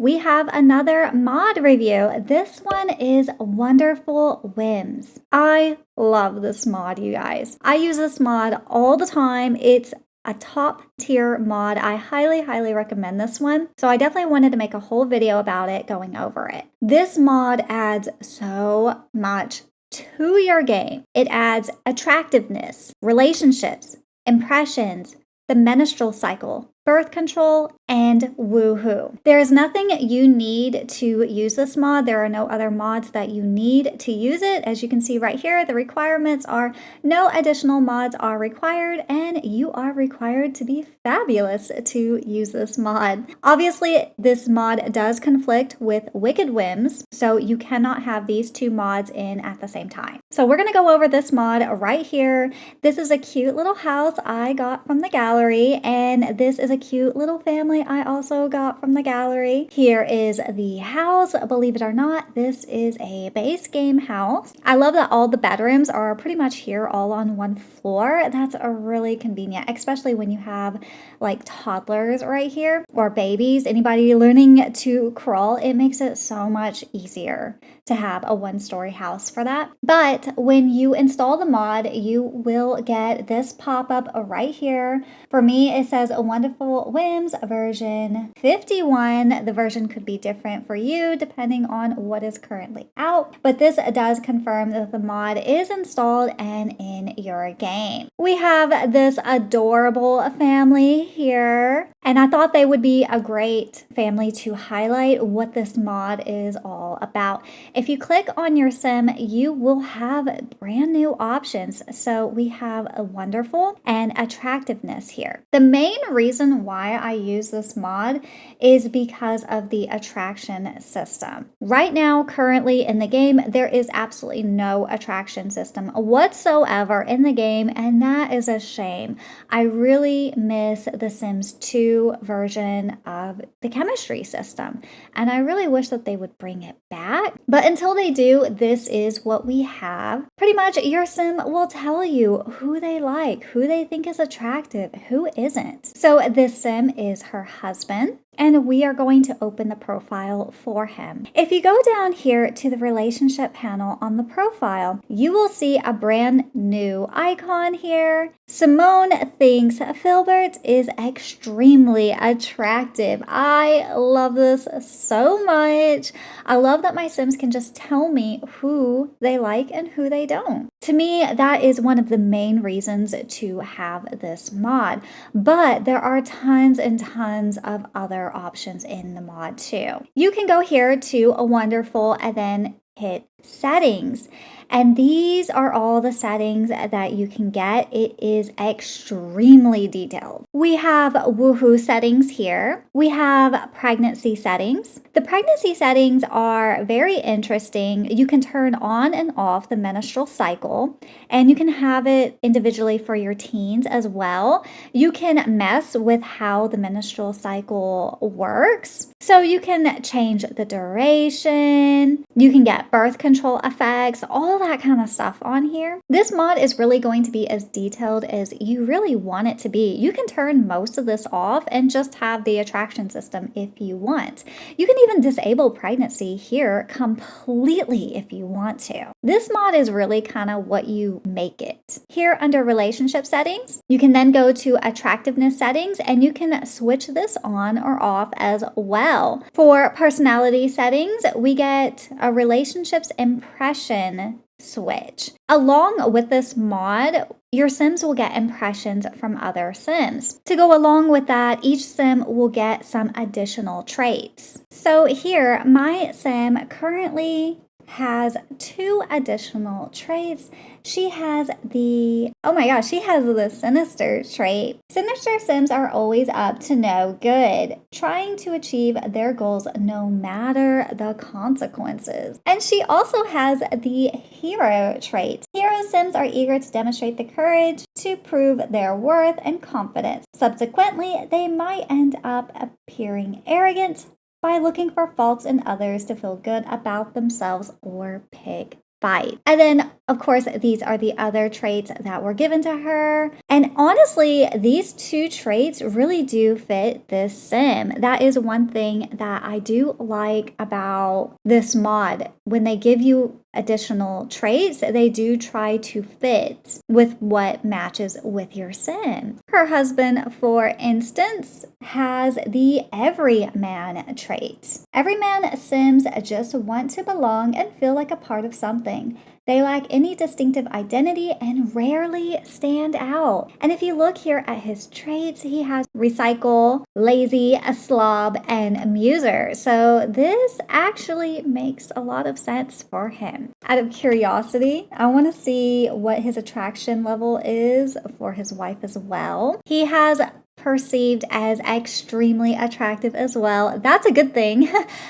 we have another mod review. This one is Wonderful Whims. I love this mod, you guys. I use this mod all the time. It's a top tier mod. I highly recommend this one. So I definitely wanted to make a whole video about it, going over it. This mod adds so much to your game. It adds attractiveness, relationships, impressions, the menstrual cycle, birth control, and woohoo. There is nothing you need to use this mod. There are no other mods that you need to use it. As you can see right here, the requirements are no additional mods are required, and you are required to be fabulous to use this mod. Obviously, this mod does conflict with Wicked Whims, so you cannot have these two mods in at the same time. So we're gonna go over this mod right here. This is a cute little house I got from the gallery, and this is a cute little family I also got from the gallery. Here is the house. Believe it or not, this is a base game house. I love that all the bedrooms are pretty much here all on one floor. That's a really convenient, especially when you have like toddlers right here or babies, anybody learning to crawl. It makes it so much easier to have a one-story house for that. But when you install the mod, you will get this pop-up right here. For me, it says a Wonderful Whims version 51. The version could be different for you depending on what is currently out, but this does confirm that the mod is installed and in your game. We have this adorable family here, and I thought they would be a great family to highlight what this mod is all about. If you click on your sim, you will have brand new options. So we have a wonderful and attractiveness here. The main reason why I use this mod is because of the attraction system. Right now, currently in the game, there is absolutely no attraction system whatsoever in the game, and that is a shame. I really miss the Sims 2 version of the chemistry system, and I really wish that they would bring it back. But until they do, this is what we have. Pretty much your sim will tell you who they like, who they think is attractive, who isn't. So this sim is her husband, and we are going to open the profile for him. If you go down here to the relationship panel on the profile, you will see a brand new icon here. Simone thinks Filbert is extremely attractive. I love this so much. I love that my Sims can just tell me who they like and who they don't. To me, that is one of the main reasons to have this mod. But there are tons and tons of other options in the mod too. You can go here to a wonderful and then hit settings. And these are all the settings that you can get. It is extremely detailed. We have woohoo settings here. We have pregnancy settings. The pregnancy settings are very interesting. You can turn on and off the menstrual cycle, and you can have it individually for your teens as well. You can mess with how the menstrual cycle works. So you can change the duration. You can get birth control effects, all that kind of stuff on here. This mod is really going to be as detailed as you really want it to be. You can turn most of this off and just have the attraction system if you want. You can even disable pregnancy here completely if you want to. This mod is really kind of what you make it. Here under relationship settings, you can then go to attractiveness settings and you can switch this on or off as well. For personality settings, we get a relationships impression switch. Along with this mod, your Sims will get impressions from other Sims. To go along with that, each Sim will get some additional traits. So here, my Sim currently has 2 additional traits. She has the, oh my gosh, she has the sinister trait. Sinister Sims are always up to no good, trying to achieve their goals no matter the consequences. And she also has the hero trait. Hero Sims are eager to demonstrate the courage to prove their worth and confidence. Subsequently, they might end up appearing arrogant by looking for faults in others to feel good about themselves or pick fight. And then, of course, these are the other traits that were given to her. And honestly, these two traits really do fit this sim. That is one thing that I do like about this mod. When they give you additional traits, they do try to fit with what matches with your sim. Her husband, for instance, has the everyman trait. Everyman sims just want to belong and feel like a part of something. They lack any distinctive identity and rarely stand out. And if you look here at his traits, he has recycle, lazy, a slob, and amuser. So this actually makes a lot of sense for him. Out of curiosity, I want to see what his attraction level is for his wife as well. He has perceived as extremely attractive as well. That's a good thing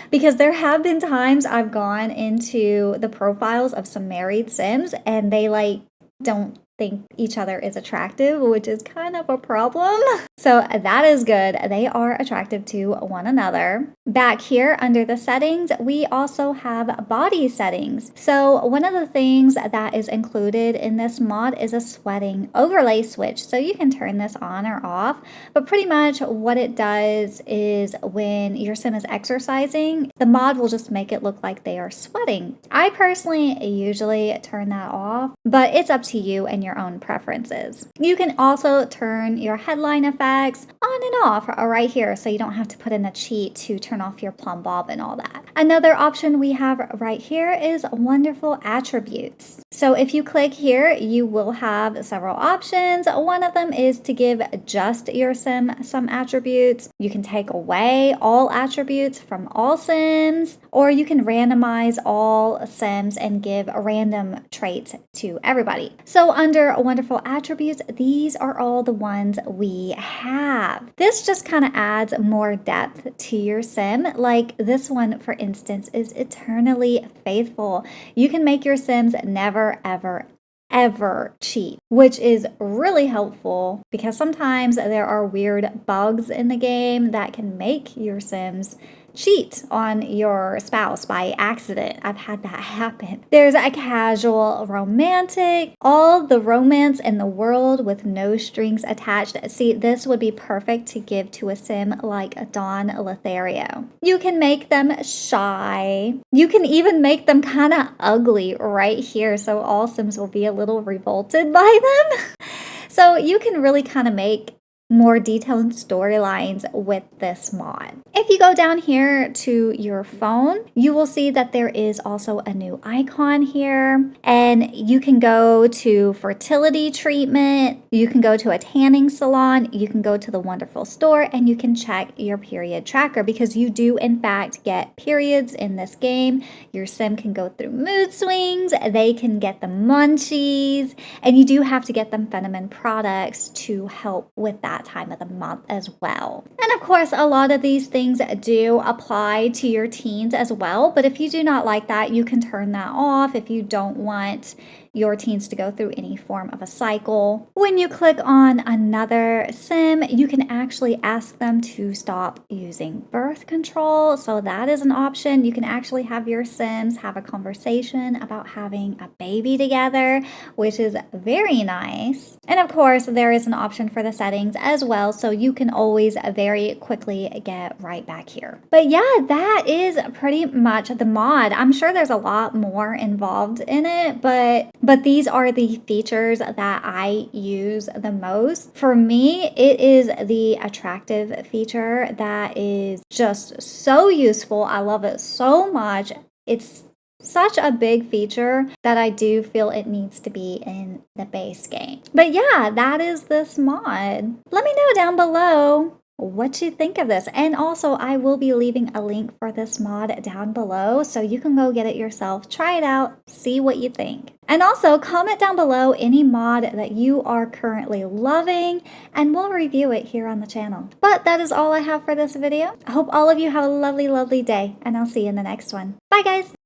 because there have been times I've gone into the profiles of some married sims and they don't think each other is attractive, which is kind of a problem. So that is good. They are attractive to one another. Back here under the settings, we also have body settings. So one of the things that is included in this mod is a sweating overlay switch. So you can turn this on or off, but pretty much what it does is when your sim is exercising, the mod will just make it look like they are sweating. I personally usually turn that off, but it's up to you and your own preferences. You can also turn your headline effects on and off right here, so you don't have to put in a cheat to turn off your plumb bob and all that. Another option we have right here is wonderful attributes. So if you click here, you will have several options. One of them is to give just your sim some attributes. You can take away all attributes from all sims, or you can randomize all sims and give random traits to everybody. So under wonderful attributes, these are all the ones we have. This just kind of adds more depth to your sim. Like this one, for instance, is eternally faithful. You can make your sims never, ever cheat, which is really helpful because sometimes there are weird bugs in the game that can make your sims cheat on your spouse by accident. I've had that happen. There's a casual romantic, all the romance in the world with no strings attached. See, this would be perfect to give to a sim like Dawn Lothario. You can make them shy. You can even make them kind of ugly right here, so all sims will be a little revolted by them. So you can really kind of make more detailed storylines with this mod. If you go down here to your phone, you will see that there is also a new icon here, and you can go to Fertility Treatment, you can go to a tanning salon, you can go to the Wonderful Store, and you can check your period tracker because you do in fact get periods in this game. Your sim can go through mood swings, they can get the munchies, and you do have to get them Feminine products to help with that time of the month as well. And of course, a lot of these things do apply to your teens as well, but if you do not like that, you can turn that off if you don't want your teens to go through any form of a cycle. When you click on another sim, you can actually ask them to stop using birth control. So that is an option. You can actually have your sims have a conversation about having a baby together, which is very nice. And of course, there is an option for the settings as well, so you can always very quickly get right back here. But yeah, that is pretty much the mod. I'm sure there's a lot more involved in it, but these are the features that I use the most. For me, it is the attractive feature that is just so useful. I love it so much. It's such a big feature that I do feel it needs to be in the base game. But yeah, that is this mod. Let me know down below what you think of this. And also, I will be leaving a link for this mod down below so you can go get it yourself, try it out, see what you think. And also, comment down below any mod that you are currently loving, and we'll review it here on the channel. But that is all I have for this video. I hope all of you have a lovely, lovely day, and I'll see you in the next one. Bye, guys!